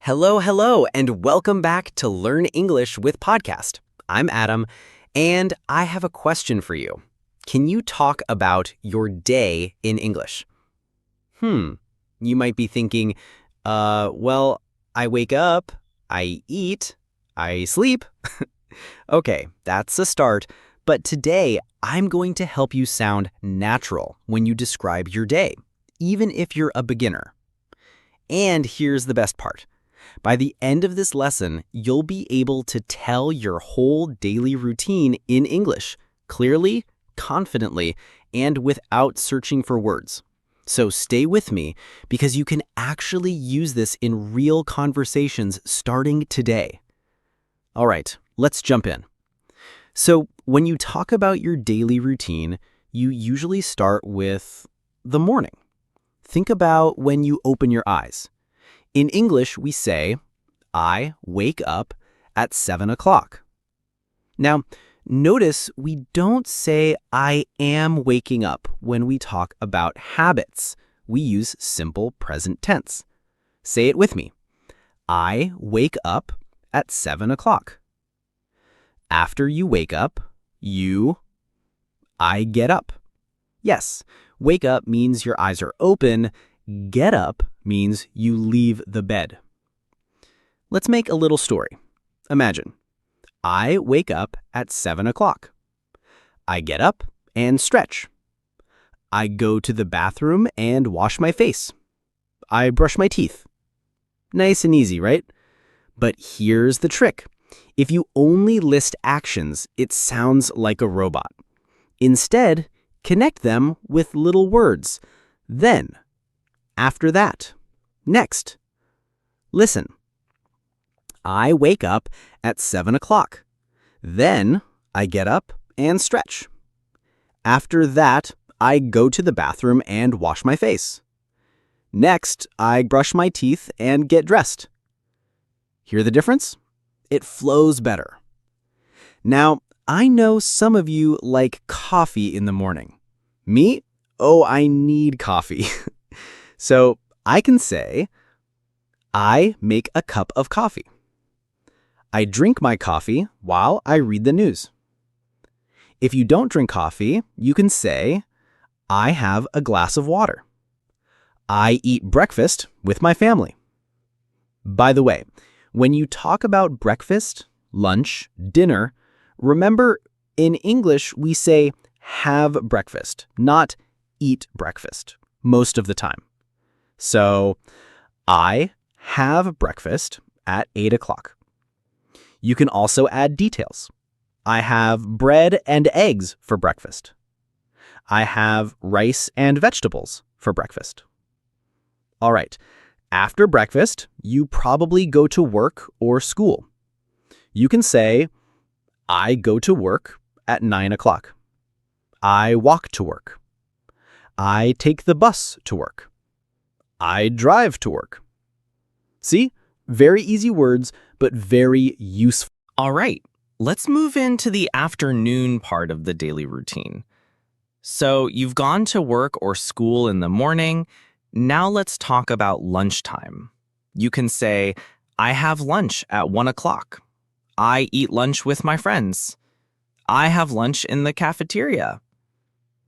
Hello, and welcome back to Learn English with Podcast. I'm Adam, and I have a question for you. Can you talk about your day in English? You might be thinking, well, I wake up, I eat, I sleep. Okay, that's a start, but today I'm going to help you sound natural when you describe your day, even if you're a beginner. And here's the best part. By the end of this lesson, you'll be able to tell your whole daily routine in English, clearly, confidently, and without searching for words. So stay with me because you can actually use this in real conversations starting today. All right, let's jump in. So when you talk about your daily routine, you usually start with the morning. Think about when you open your eyes. In English, we say, I wake up at 7 o'clock. Now, notice we don't say I am waking up when we talk about habits. We use simple present tense. Say it with me. I wake up at 7 o'clock. After you wake up, I get up. Yes, wake up means your eyes are open. Get up means you leave the bed. Let's make a little story. Imagine, I wake up at 7 o'clock. I get up and stretch. I go to the bathroom and wash my face. I brush my teeth. Nice and easy, right? But here's the trick. If you only list actions, it sounds like a robot. Instead, connect them with little words. Then, after that, next. Listen. I wake up at 7 o'clock. Then I get up and stretch. After that, I go to the bathroom and wash my face. Next, I brush my teeth and get dressed. Hear the difference? It flows better. Now, I know some of you like coffee in the morning. Me? Oh, I need coffee. So I can say, I make a cup of coffee. I drink my coffee while I read the news. If you don't drink coffee, you can say, I have a glass of water. I eat breakfast with my family. By the way, when you talk about breakfast, lunch, dinner, remember in English we say have breakfast, not eat breakfast, most of the time. So, I have breakfast at 8 o'clock. You can also add details. I have bread and eggs for breakfast. I have rice and vegetables for breakfast. All right, after breakfast, you probably go to work or school. You can say, I go to work at 9 o'clock. I walk to work. I take the bus to work. I drive to work. See? Very easy words, but very useful. All right, let's move into the afternoon part of the daily routine. So you've gone to work or school in the morning. Now let's talk about lunchtime. You can say, I have lunch at 1 o'clock. I eat lunch with my friends. I have lunch in the cafeteria.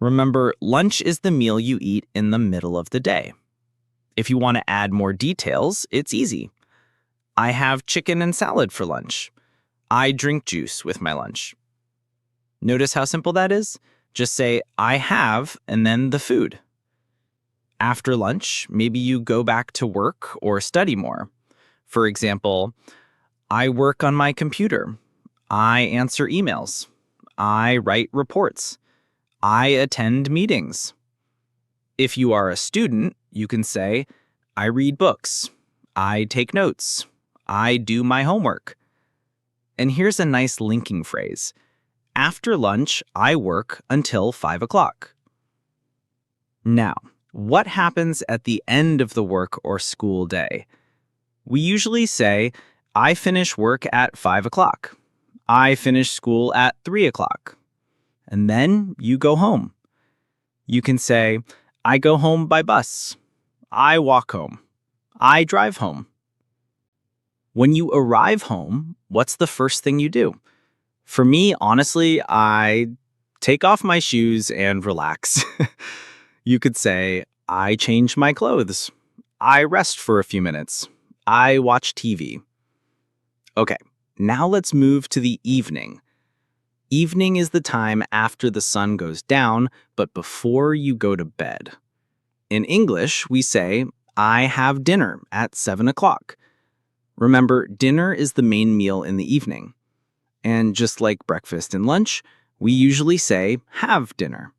Remember, lunch is the meal you eat in the middle of the day. If you want to add more details, it's easy. I have chicken and salad for lunch. I drink juice with my lunch. Notice how simple that is? Just say, I have, and then the food. After lunch, maybe you go back to work or study more. For example, I work on my computer. I answer emails. I write reports. I attend meetings. If you are a student, you can say, I read books. I take notes. I do my homework. And here's a nice linking phrase. After lunch, I work until 5 o'clock. Now, what happens at the end of the work or school day? We usually say, I finish work at 5 o'clock. I finish school at 3 o'clock. And then you go home. You can say, I go home by bus. I walk home. I drive home. When you arrive home, what's the first thing you do? For me, honestly, I take off my shoes and relax. You could say, I change my clothes. I rest for a few minutes. I watch TV. Okay, now let's move to the evening. Evening is the time after the sun goes down, but before you go to bed. In English, we say, I have dinner at 7 o'clock. Remember, dinner is the main meal in the evening. And just like breakfast and lunch, we usually say, have dinner.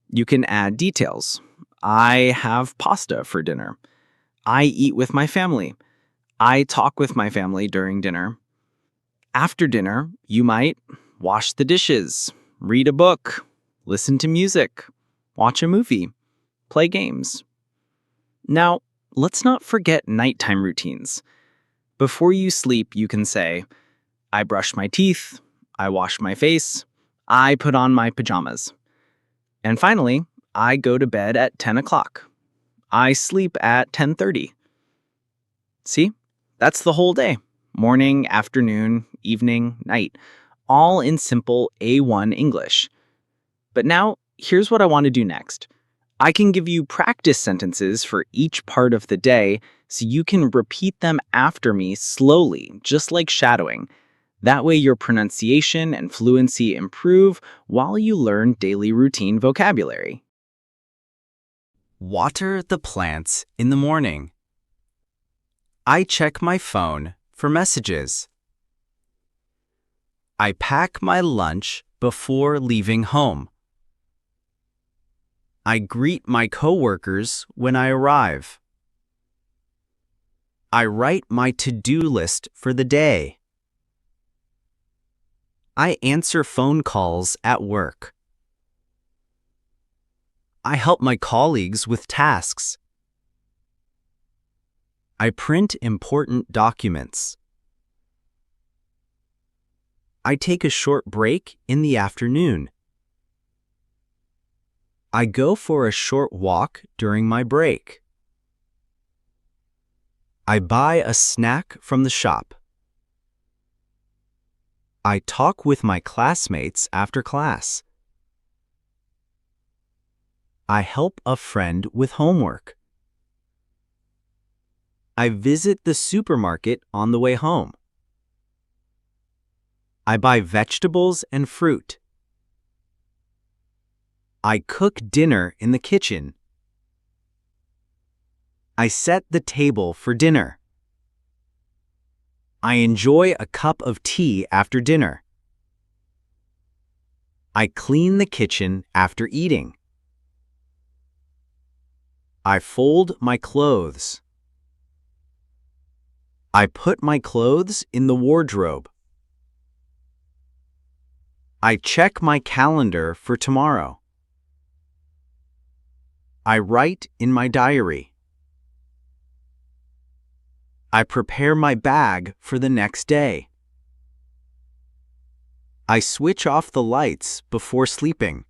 You can add details. I have pasta for dinner. I eat with my family. I talk with my family during dinner. After dinner, you might wash the dishes, read a book, listen to music, watch a movie, play games. Now, let's not forget nighttime routines. Before you sleep, you can say, I brush my teeth, I wash my face, I put on my pajamas. And finally, I go to bed at 10 o'clock. I sleep at 10:30. See? That's the whole day. Morning, afternoon, evening, night. All in simple A1 English. But now, here's what I want to do next. I can give you practice sentences for each part of the day so you can repeat them after me slowly, just like shadowing. That way your pronunciation and fluency improve while you learn daily routine vocabulary. Water the plants in the morning. I check my phone for messages. I pack my lunch before leaving home. I greet my coworkers when I arrive. I write my to-do list for the day. I answer phone calls at work. I help my colleagues with tasks. I print important documents. I take a short break in the afternoon. I go for a short walk during my break. I buy a snack from the shop. I talk with my classmates after class. I help a friend with homework. I visit the supermarket on the way home. I buy vegetables and fruit. I cook dinner in the kitchen. I set the table for dinner. I enjoy a cup of tea after dinner. I clean the kitchen after eating. I fold my clothes. I put my clothes in the wardrobe. I check my calendar for tomorrow. I write in my diary. I prepare my bag for the next day. I switch off the lights before sleeping.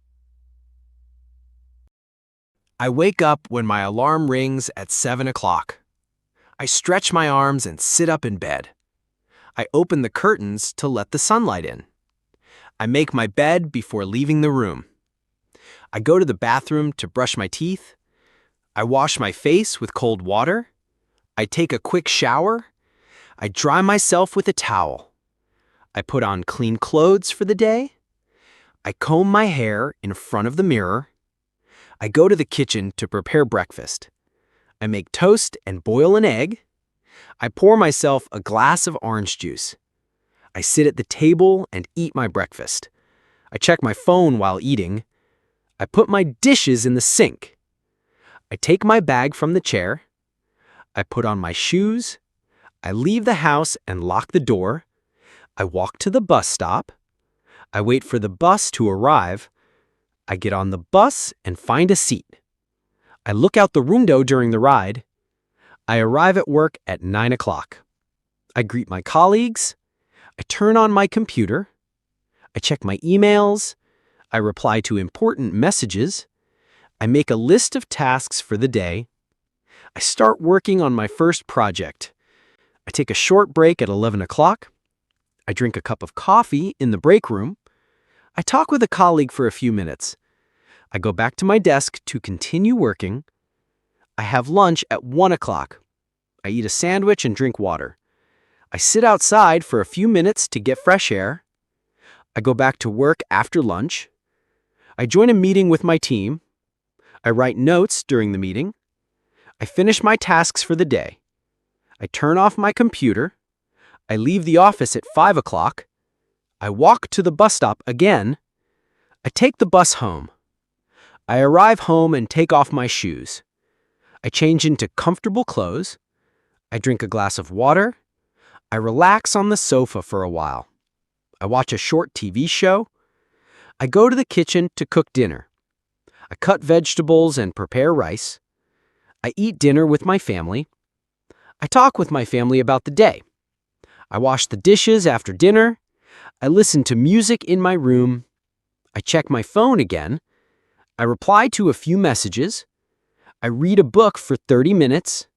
I wake up when my alarm rings at 7 o'clock. I stretch my arms and sit up in bed. I open the curtains to let the sunlight in. I make my bed before leaving the room. I go to the bathroom to brush my teeth. I wash my face with cold water. I take a quick shower. I dry myself with a towel. I put on clean clothes for the day. I comb my hair in front of the mirror. I go to the kitchen to prepare breakfast. I make toast and boil an egg. I pour myself a glass of orange juice. I sit at the table and eat my breakfast. I check my phone while eating. I put my dishes in the sink. I take my bag from the chair. I put on my shoes. I leave the house and lock the door. I walk to the bus stop. I wait for the bus to arrive. I get on the bus and find a seat. I look out the window during the ride. I arrive at work at 9 o'clock. I greet my colleagues. I turn on my computer. I check my emails. I reply to important messages. I make a list of tasks for the day. I start working on my first project. I take a short break at 11 o'clock. I drink a cup of coffee in the break room. I talk with a colleague for a few minutes. I go back to my desk to continue working. I have lunch at 1 o'clock. I eat a sandwich and drink water. I sit outside for a few minutes to get fresh air. I go back to work after lunch. I join a meeting with my team. I write notes during the meeting. I finish my tasks for the day. I turn off my computer. I leave the office at 5 o'clock. I walk to the bus stop again. I take the bus home. I arrive home and take off my shoes. I change into comfortable clothes. I drink a glass of water. I relax on the sofa for a while. I watch a short TV show. I go to the kitchen to cook dinner. I cut vegetables and prepare rice. I eat dinner with my family. I talk with my family about the day. I wash the dishes after dinner. I listen to music in my room. I check my phone again. I reply to a few messages. I read a book for 30 minutes.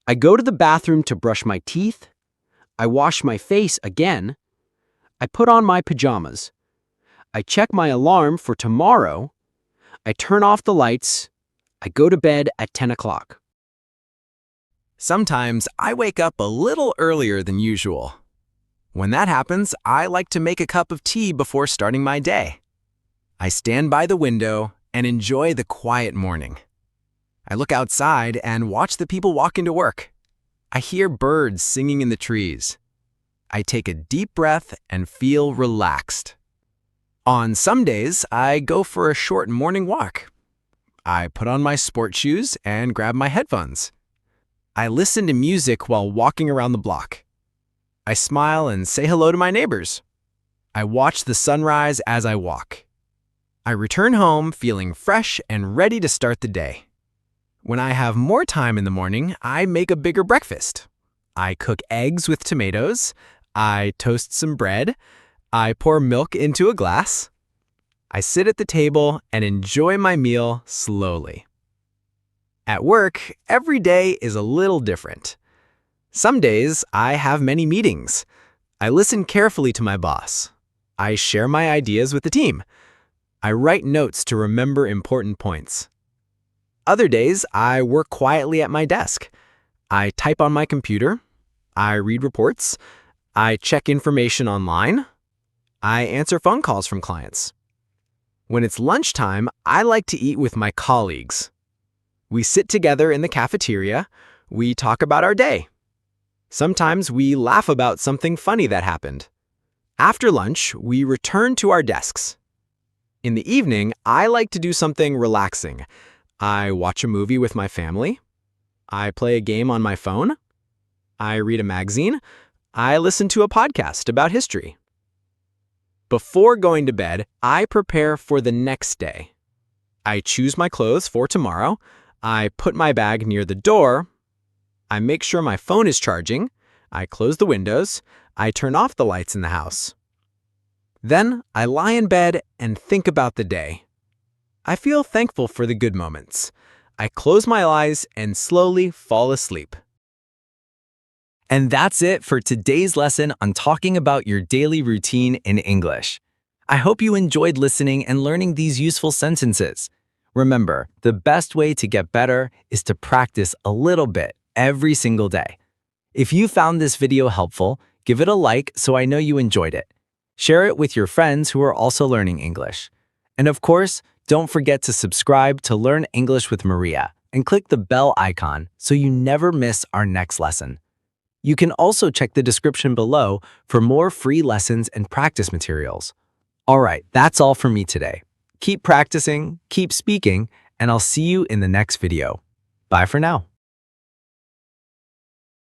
I go to the bathroom to brush my teeth. I wash my face again. I put on my pajamas. I check my alarm for tomorrow. I turn off the lights. I go to bed at 10 o'clock. Sometimes I wake up a little earlier than usual. When that happens, I like to make a cup of tea before starting my day. I stand by the window and enjoy the quiet morning. I look outside and watch the people walk into work. I hear birds singing in the trees. I take a deep breath and feel relaxed. On some days, I go for a short morning walk. I put on my sport shoes and grab my headphones. I listen to music while walking around the block. I smile and say hello to my neighbors. I watch the sunrise as I walk. I return home feeling fresh and ready to start the day. When I have more time in the morning, I make a bigger breakfast. I cook eggs with tomatoes. I toast some bread. I pour milk into a glass. I sit at the table and enjoy my meal slowly. At work, every day is a little different. Some days, I have many meetings. I listen carefully to my boss. I share my ideas with the team. I write notes to remember important points. Other days, I work quietly at my desk. I type on my computer. I read reports. I check information online. I answer phone calls from clients. When it's lunchtime, I like to eat with my colleagues. We sit together in the cafeteria. We talk about our day. Sometimes we laugh about something funny that happened. After lunch, we return to our desks. In the evening, I like to do something relaxing. I watch a movie with my family. I play a game on my phone. I read a magazine. I listen to a podcast about history. Before going to bed, I prepare for the next day. I choose my clothes for tomorrow. I put my bag near the door. I make sure my phone is charging. I close the windows. I turn off the lights in the house. Then I lie in bed and think about the day. I feel thankful for the good moments. I close my eyes and slowly fall asleep. And that's it for today's lesson on talking about your daily routine in English. I hope you enjoyed listening and learning these useful sentences. Remember, the best way to get better is to practice a little bit every single day. If you found this video helpful, give it a like so I know you enjoyed it. Share it with your friends who are also learning English. And of course, don't forget to subscribe to Learn English with Maria and click the bell icon so you never miss our next lesson. You can also check the description below for more free lessons and practice materials. All right, that's all for me today. Keep practicing, keep speaking, and I'll see you in the next video. Bye for now.